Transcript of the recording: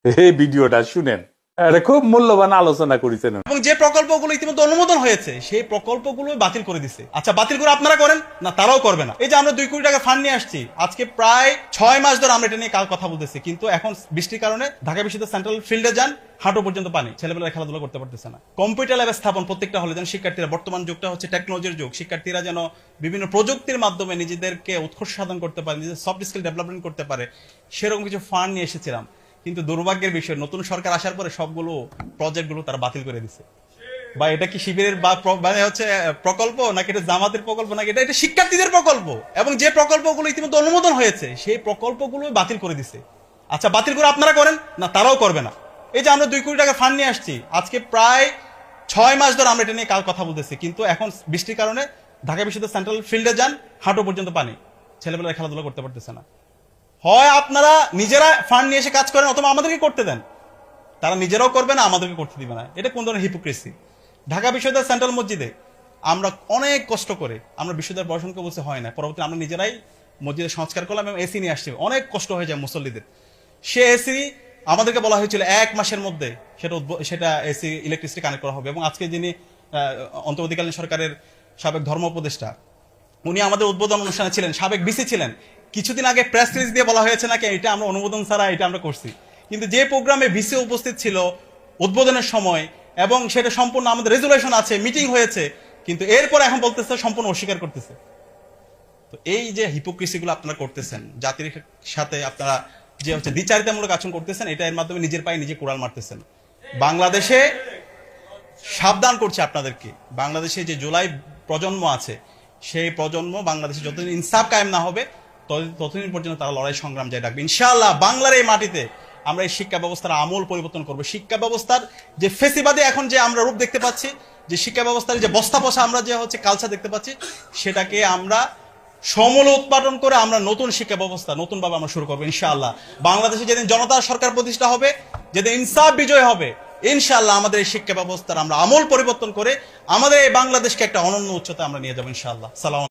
এই ভিডিওটা শুনেন, এটা খুব মূল্যবান আলোচনা করেছেন। এবং যে প্রকল্পগুলো ইতিমধ্যে অনুমোদন হয়েছে সেই প্রকল্পগুলো বাতিল করে দিছে। আচ্ছা, বাতিল করে আপনারা করেন না, তারাও করবে না। এই যে আমরা 2 কোটি টাকা ফান্ড নিয়ে আসছি, আজকে প্রায় 6 মাস ধরে আমরা এটা নিয়ে কথা বলতেছি, কিন্তু এখন বৃষ্টির কারণে ঢাকা বিশ্ববিদ্যালয় সেন্ট্রাল ফিল্ডে যান, হাঁটু পর্যন্ত পানি, ছেলেমেয়েরা খেলাধুলা করতে পারতেছে না। কম্পিউটার ল্যাব স্থাপন প্রত্যেকটা হলে যেন শিক্ষার্থীরা, বর্তমান যুগটা হচ্ছে টেকনোলজির যুগ, শিক্ষার্থীরা যেন বিভিন্ন প্রযুক্তির মাধ্যমে নিজেদেরকে উৎকর্ষ সাধন করতে পারে, নিজেদের সফট স্কিল ডেভেলপমেন্ট করতে পারে, সেরকম কিছু ফান্ড নিয়ে এসেছিলাম। কিন্তু দুর্ভাগ্যের বিষয়, নতুন সরকার আসার পরে সবগুলো প্রজেক্টগুলো তারা বাতিল করে দিচ্ছে। বা এটা কি শিবিরের বা মানে হচ্ছে প্রকল্প, নাকি এটা জামাতের প্রকল্প, নাকি এটা শিক্ষার্থীদের প্রকল্প? এবং যে প্রকল্পগুলো ইতিমধ্যে অনুমোদন হয়েছে সেই প্রকল্পগুলো বাতিল করে দিছে। আচ্ছা, বাতিল করে আপনারা করেন না, তারাও করবে না। এই যে আমরা 2 কোটি টাকা ফান্ড নিয়ে আসছি, আজকে প্রায় 6 মাস ধরে আমরা এটা নিয়ে কথা বলতেছি, কিন্তু এখন বৃষ্টির কারণে ঢাকা বিশ্ববিদ্যালয় সেন্ট্রাল ফিল্ডে যান, হাঁটু পর্যন্ত পানি, ছেলেমেয়েরা খেলাধুলা করতে পারতেছে না। হয় আপনারা নিজেরা ফান্ড নিয়ে এসে কাজ করেন, অথবা আমাদেরকে করতে দেন। তারা নিজেরাও করবে না, আমাদেরকে করতে দিবে না। এটা কোন ধরনের হিপোক্রেসি? ঢাকা বিশ্ববিদ্যালয় সেন্ট্রাল মসজিদে আমরা অনেক কষ্ট করে, আমরা বিশ্ববিদ্যালয় প্রশাসনকে বলতে হয় না, পরবর্তী আমরা নিজেরাই মসজিদে সংস্কার করলাম এবং এসি নিয়ে আসছি। অনেক কষ্ট হয়ে যায় মুসল্লিদের। সে এসি আমাদেরকে বলা হয়েছিল 1 মাসের মধ্যে সেটা এসি ইলেকট্রিসিটি কানেক্ট করা হবে। এবং আজকে যিনি অন্তর্বর্তীকালীন সরকারের সাবেক ধর্ম উপদেষ্টা, উনি আমাদের উদ্বোধন অনুষ্ঠানে ছিলেন, সাবেক বিসি ছিলেন। কিছুদিন আগে প্রেস রিলিজ দিয়ে বলা হয়েছে নাকি এটা আমরা অনুমোদন ছাড়া এটা আমরা করছি। কিন্তু যে প্রোগ্রামে ভিসি উপস্থিত ছিল উদ্বোধনের সময়, এবং সেটা সম্পূর্ণ আমাদের রেজুলেশন আছে, মিটিং হয়েছে, কিন্তু এরপর এখন বলতেছে সম্পূর্ণ অস্বীকার করতেছে। তো এই যে হিপোক্রেসিগুলো আপনারা করতেছেন, জাতির সাথে আপনারা যে হচ্ছে দ্বিচারিতামূলক আচরণ করতেছেন, এটা এর মাধ্যমে নিজের পায়ে নিজে কুড়াল মারতেছেন। বাংলাদেশে সাবধান করছে আপনাদেরকে, বাংলাদেশে যে জুলাই প্রজন্ম আছে, সেই প্রজন্ম বাংলাদেশে যতদিন ইনসাফ কায়েম না হবে ততদিন পর্যন্ত তারা লড়াই সংগ্রাম যায় ডাকবে। ইনশাআল্লাহ বাংলার এই মাটিতে আমরা এই শিক্ষা ব্যবস্থার আমূল পরিবর্তন করবো। শিক্ষা ব্যবস্থার যে ফেসিবাদে এখন যে আমরা রূপ দেখতে পাচ্ছি, যে শিক্ষা ব্যবস্থার যে বস্তা পচা আমরা যে হচ্ছে কালচার দেখতে পাচ্ছি, সেটাকে আমরা সমূল উৎপাদন করে আমরা নতুন শিক্ষা ব্যবস্থা নতুনভাবে আমরা শুরু করবো ইনশাআল্লাহ। বাংলাদেশে যেদিন জনতার সরকার প্রতিষ্ঠা হবে, যেদিন ইনসাফ বিজয় হবে, ইনশাআল্লাহ আমাদের এই শিক্ষা ব্যবস্থার আমরা আমূল পরিবর্তন করে আমাদের এই বাংলাদেশকে একটা অনন্য উচ্চতা আমরা নিয়ে যাবো ইনশাআল্লাহ। সালাম।